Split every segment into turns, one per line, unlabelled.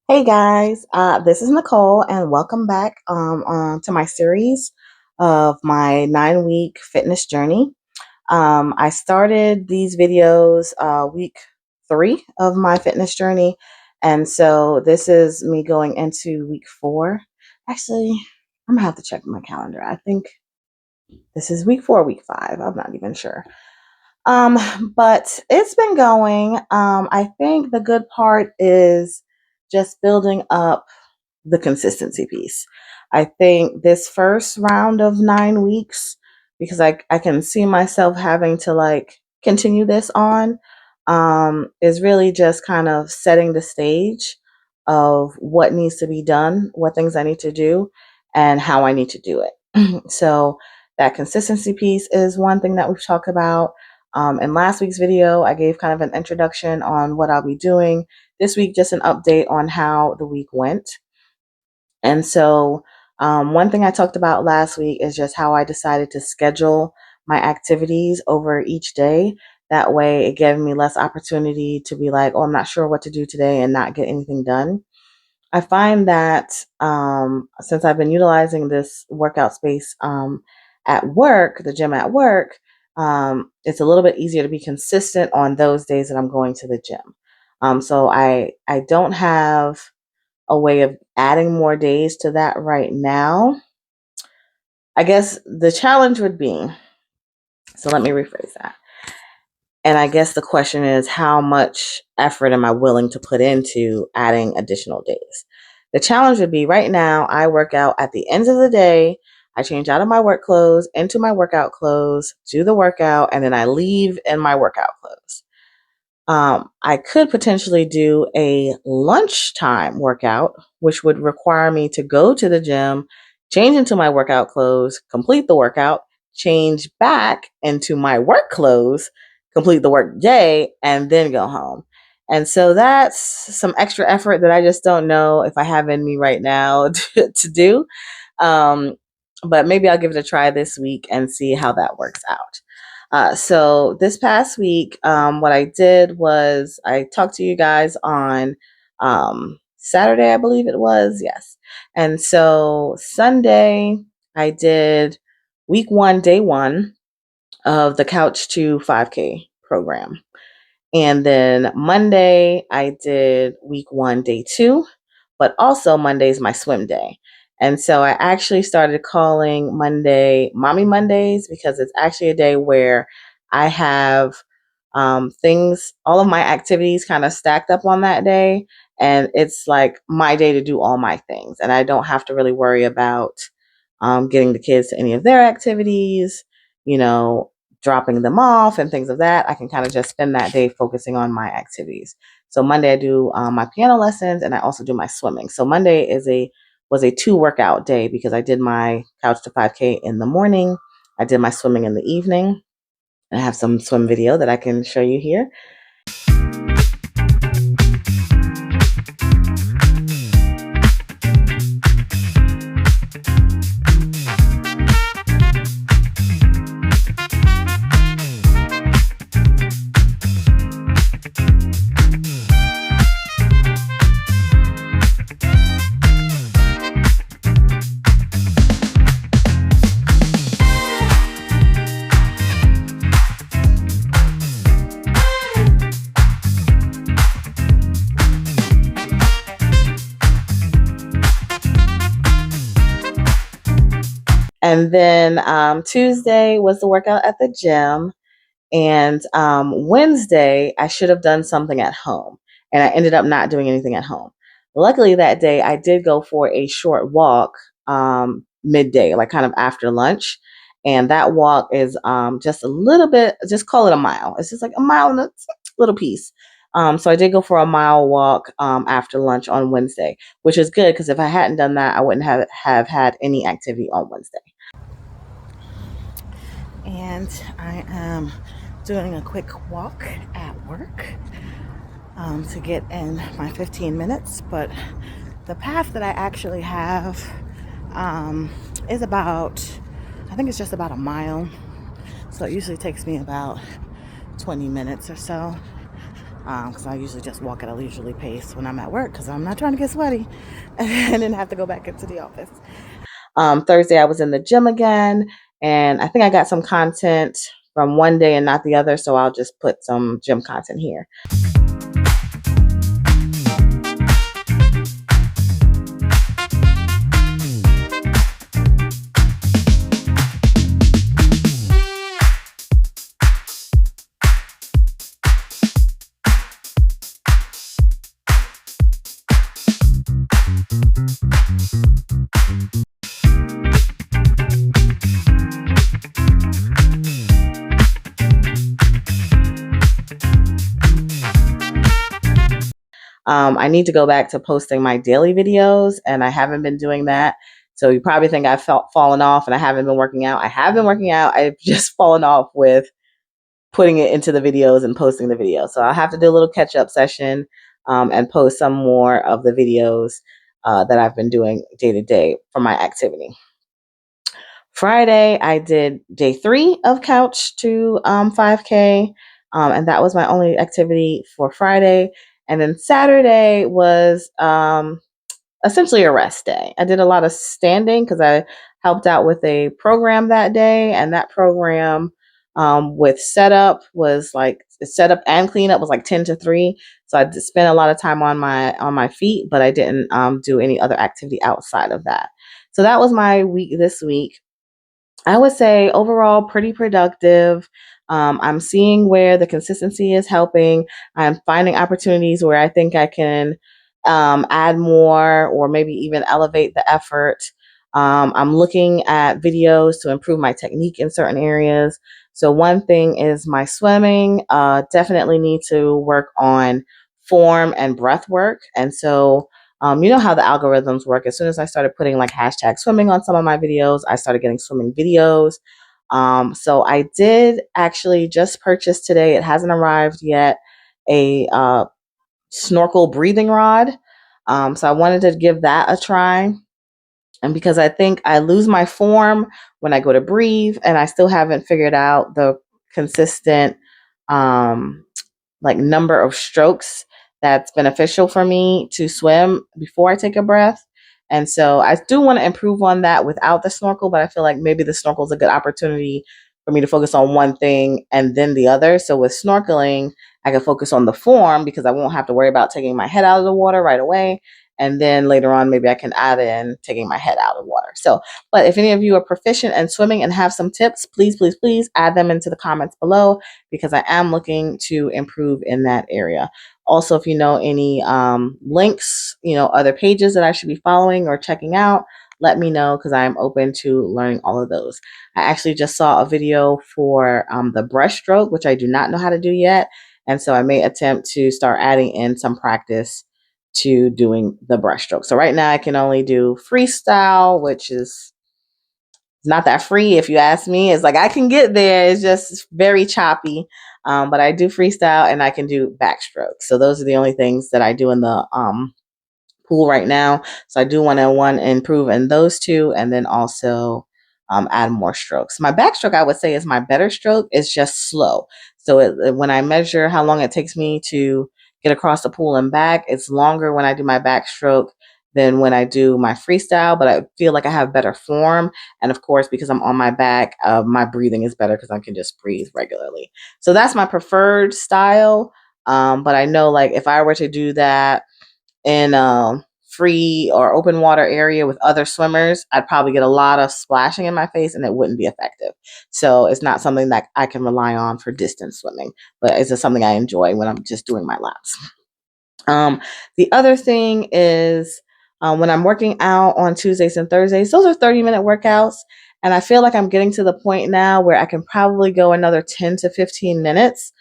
Hey guys, this is Nicole, and welcome back to my series of my 9 week fitness journey. I started these videos week 3 of my fitness journey, and so this is me going into week 4. Actually, I'm gonna have to check my calendar. I think this is week 4, week 5. I'm not even sure. Um, but it's been going. I think the good part is just building up the consistency piece. I think this first round of 9 weeks, because I can see myself having to like continue this on, is really just kind of setting the stage of what needs to be done, what things I need to do, and how I need to do it. So that consistency piece is one thing that we've talked about. In last week's video, I gave kind of an introduction on what I'll be doing. This week, just an update on how the week went. And so, one thing I talked about last week is just how I decided to schedule my activities over each day. That way, it gave me less opportunity to be like, oh, I'm not sure what to do today and not get anything done. I find that since I've been utilizing this workout space at work, the gym at work, it's a little bit easier to be consistent on those days that I'm going to the gym. So I don't have a way of adding more days to that right now. I guess the challenge would be, so let me rephrase that. And I guess the question is, how much effort am I willing to put into adding additional days? The challenge would be right now, I work out at the end of the day. I change out of my work clothes into my workout clothes, do the workout, and then I leave in my workout clothes. I could potentially do a lunchtime workout, which would require me to go to the gym, change into my workout clothes, complete the workout, change back into my work clothes, complete the work day, and then go home. And so that's some extra effort that I just don't know if I have in me right now to do. Um, but maybe I'll give it a try this week and see how that works out. So this past week, what I did was I talked to you guys on Saturday, I believe it was. Yes. And so Sunday, I did week 1, day 1 of the Couch to 5K program. And then Monday, I did week 1, day 2, but also Monday's my swim day. And so I actually started calling Monday Mommy Mondays because it's actually a day where I have things, all of my activities kind of stacked up on that day. And it's like my day to do all my things. And I don't have to really worry about getting the kids to any of their activities, you know, dropping them off and things of that. I can kind of just spend that day focusing on my activities. So Monday I do my piano lessons and I also do my swimming. So Monday was a 2 workout day because I did my Couch to 5K in the morning. I did my swimming in the evening. I have some swim video that I can show you here. And then Tuesday was the workout at the gym. And Wednesday, I should have done something at home. And I ended up not doing anything at home. Luckily, that day, I did go for a short walk midday, like kind of after lunch. And that walk is just a little bit, just call it a mile. It's just like a mile and a little piece. So I did go for a mile walk after lunch on Wednesday, which is good because if I hadn't done that, I wouldn't have had any activity on Wednesday. And I am doing a quick walk at work to get in my 15 minutes. But the path that I actually have is about, I think it's just about a mile. So it usually takes me about 20 minutes or so. because I usually just walk at a leisurely pace when I'm at work because I'm not trying to get sweaty and then have to go back into the office. Thursday, I was in the gym again, and I think I got some content from one day and not the other, so I'll just put some gym content here. I need to go back to posting my daily videos, and I haven't been doing that. So you probably think I've fallen off and I haven't been working out. I have been working out. I've just fallen off with putting it into the videos and posting the videos. So I'll have to do a little catch up session and post some more of the videos that I've been doing day to day for my activity. Friday, I did day 3 of couch to 5K, and that was my only activity for Friday. And then Saturday was essentially a rest day. I did a lot of standing because I helped out with a program that day, and that program with setup was like setup and cleanup was like 10 to 3. So I spent a lot of time on my feet, but I didn't do any other activity outside of that. So that was my week this week. I would say overall pretty productive. I'm seeing where the consistency is helping. I'm finding opportunities where I think I can add more or maybe even elevate the effort. I'm looking at videos to improve my technique in certain areas. So one thing is my swimming. Definitely need to work on form and breath work. And so you know how the algorithms work. As soon as I started putting like hashtag swimming on some of my videos, I started getting swimming videos. So I did actually just purchase today, it hasn't arrived yet, a snorkel breathing rod. So I wanted to give that a try. And because I think I lose my form when I go to breathe, and I still haven't figured out the consistent um, like number of strokes that's beneficial for me to swim before I take a breath. And so I do want to improve on that without the snorkel, but I feel like maybe the snorkel is a good opportunity for me to focus on one thing and then the other. So with snorkeling, I can focus on the form because I won't have to worry about taking my head out of the water right away. And then later on, maybe I can add in taking my head out of water. So, but if any of you are proficient in swimming and have some tips, please, please, please add them into the comments below because I am looking to improve in that area. Also, if you know any links, other pages that I should be following or checking out, let me know because I'm open to learning all of those. I actually just saw a video for the breaststroke, which I do not know how to do yet. And so I may attempt to start adding in some practice to doing the breaststroke. So right now I can only do freestyle, which is not that free if you ask me. It's like I can get there, it's just very choppy. But I do freestyle and I can do backstroke. So those are the only things that I do in the pool right now. So I do want to improve in those two, and then also add more strokes. My backstroke, I would say, is my better stroke. It's just slow. So when I measure how long it takes me to get across the pool and back, it's longer when I do my backstroke than when I do my freestyle. But I feel like I have better form, and of course, because I'm on my back, my breathing is better because I can just breathe regularly. So that's my preferred style. But I know, like, if I were to do that in a free or open water area with other swimmers, I'd probably get a lot of splashing in my face and it wouldn't be effective. So it's not something that I can rely on for distance swimming, but it's just something I enjoy when I'm just doing my laps. The other thing is when I'm working out on Tuesdays and Thursdays, those are 30-minute workouts. And I feel like I'm getting to the point now where I can probably go another 10 to 15 minutes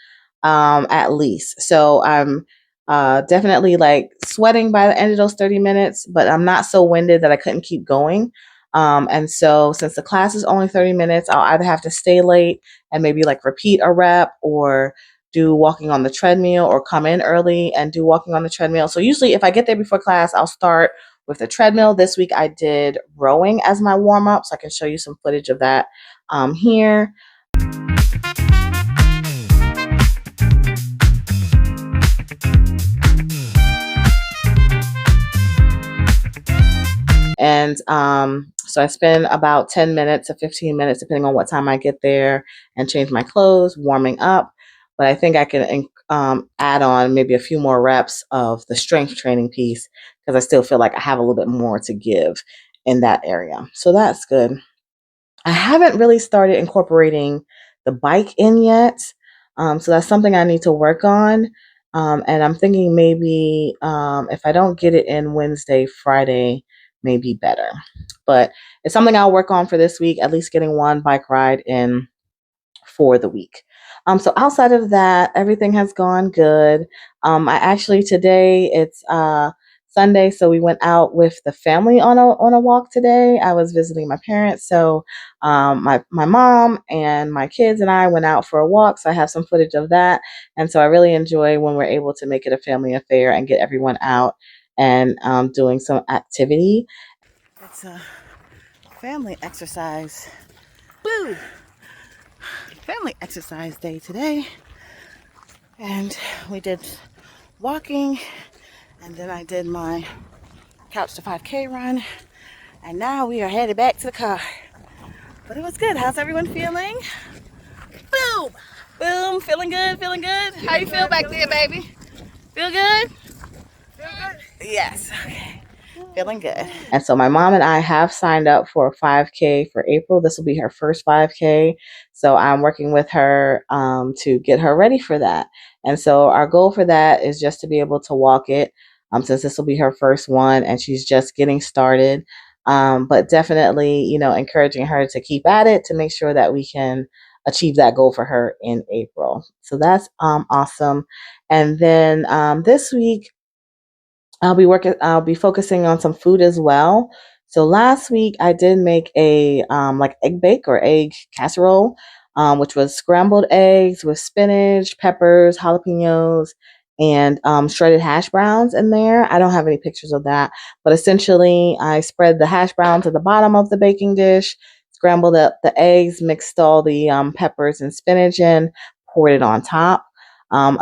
at least. So I'm definitely like sweating by the end of those 30 minutes, but I'm not so winded that I couldn't keep going. And so since the class is only 30 minutes, I'll either have to stay late and maybe like repeat a rep or do walking on the treadmill or come in early and do walking on the treadmill. So usually if I get there before class, I'll start with the treadmill. This week I did rowing as my warm up, so I can show you some footage of that here. And so I spend about 10 minutes to 15 minutes, depending on what time I get there, and change my clothes, warming up. But I think I can add on maybe a few more reps of the strength training piece because I still feel like I have a little bit more to give in that area. So that's good. I haven't really started incorporating the bike in yet. So that's something I need to work on. And I'm thinking maybe if I don't get it in Wednesday, Friday may be better. But it's something I'll work on for this week, at least getting one bike ride in for the week. So outside of that, everything has gone good. I actually today it's Sunday, so we went out with the family on a walk today. I was visiting my parents, so my mom and my kids and I went out for a walk. So I have some footage of that, and so I really enjoy when we're able to make it a family affair and get everyone out and doing some activity. It's a family exercise. Woo! Family exercise day today, and we did walking, and then I did my couch to 5K run, and now we are headed back to the car. But it was good. How's everyone feeling? Boom! Boom! Feeling good? Feeling good? How you feel back there, baby? Feel good? Feel good? Yes. Okay. Feeling good. And so my mom and I have signed up for a 5K for April. This will be her first 5K. So I'm working with her to get her ready for that. And so our goal for that is just to be able to walk it since this will be her first one and she's just getting started. But definitely, encouraging her to keep at it to make sure that we can achieve that goal for her in April. So that's awesome. And then this week, I'll be focusing on some food as well. So last week I did make a like egg bake or egg casserole, which was scrambled eggs with spinach, peppers, jalapenos, and shredded hash browns in there. I don't have any pictures of that, but essentially I spread the hash browns at the bottom of the baking dish, scrambled up the eggs, mixed all the peppers and spinach in, poured it on top.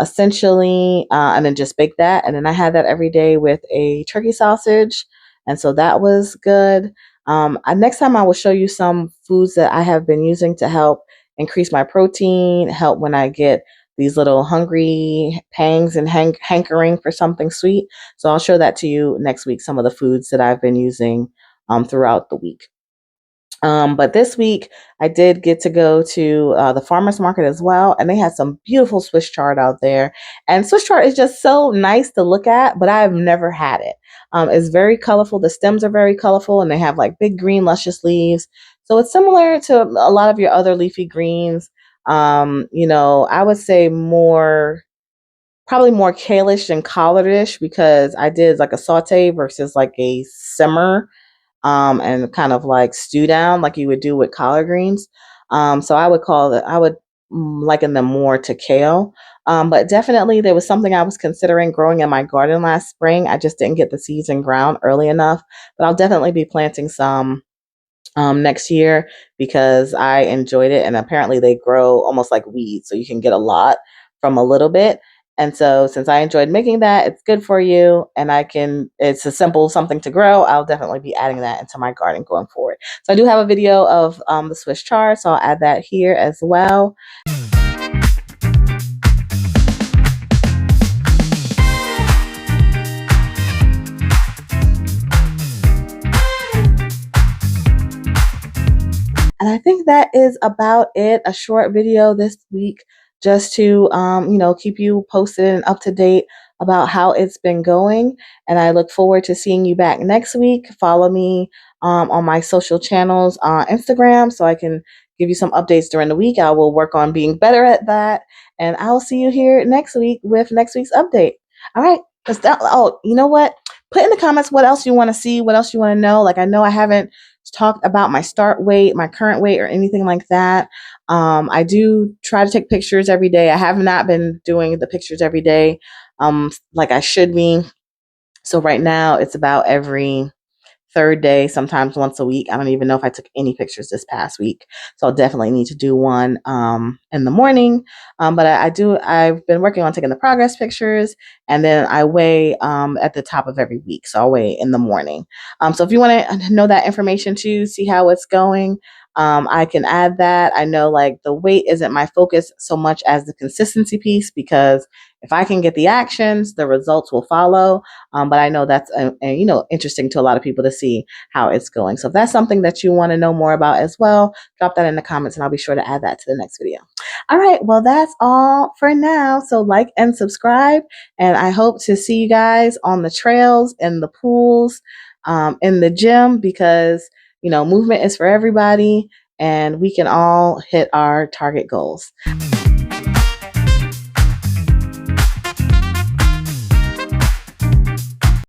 Essentially, and then just bake that. And then I had that every day with a turkey sausage. And so that was good. Next time I will show you some foods that I have been using to help increase my protein, help when I get these little hungry pangs and hankering for something sweet. So I'll show that to you next week, some of the foods that I've been using throughout the week. But this week, I did get to go to the farmer's market as well, and they had some beautiful Swiss chard out there. And Swiss chard is just so nice to look at, but I've never had it. It's very colorful. The stems are very colorful, and they have like big green, luscious leaves. So it's similar to a lot of your other leafy greens. I would say probably more kale-ish and collard-ish because I did like a saute versus like a simmer and kind of like stew down like you would do with collard greens. So I would liken them more to kale. But definitely there was something I was considering growing in my garden last spring. I just didn't get the seeds in ground early enough, but I'll definitely be planting some next year because I enjoyed it. And apparently they grow almost like weeds. So you can get a lot from a little bit. And so since I enjoyed making that, it's good for you and it's a simple something to grow. I'll definitely be adding that into my garden going forward. So I do have a video of the Swiss chard. So I'll add that here as well. And I think that is about it. A short video this week just to, keep you posted and up to date about how it's been going. And I look forward to seeing you back next week. Follow me on my social channels on Instagram so I can give you some updates during the week. I will work on being better at that. And I'll see you here next week with next week's update. All right. Oh, you know what? Put in the comments what else you want to see, what else you want to know. Like I know I haven't talked about my start weight, my current weight, or anything like that. I do try to take pictures every day. I have not been doing the pictures every day like I should be. So right now it's about every third day, sometimes once a week. I don't even know if I took any pictures this past week. So I'll definitely need to do one in the morning. But I've been working on taking the progress pictures and then I weigh at the top of every week. So I'll weigh in the morning. So if you want to know that information too, see how it's going, I can add that. I know like the weight isn't my focus so much as the consistency piece, because if I can get the actions, the results will follow. But I know that's interesting to a lot of people to see how it's going. So if that's something that you want to know more about as well, drop that in the comments and I'll be sure to add that to the next video. All right, well, that's all for now. So like and subscribe, and I hope to see you guys on the trails, in the pools, in the gym, because movement is for everybody and we can all hit our target goals.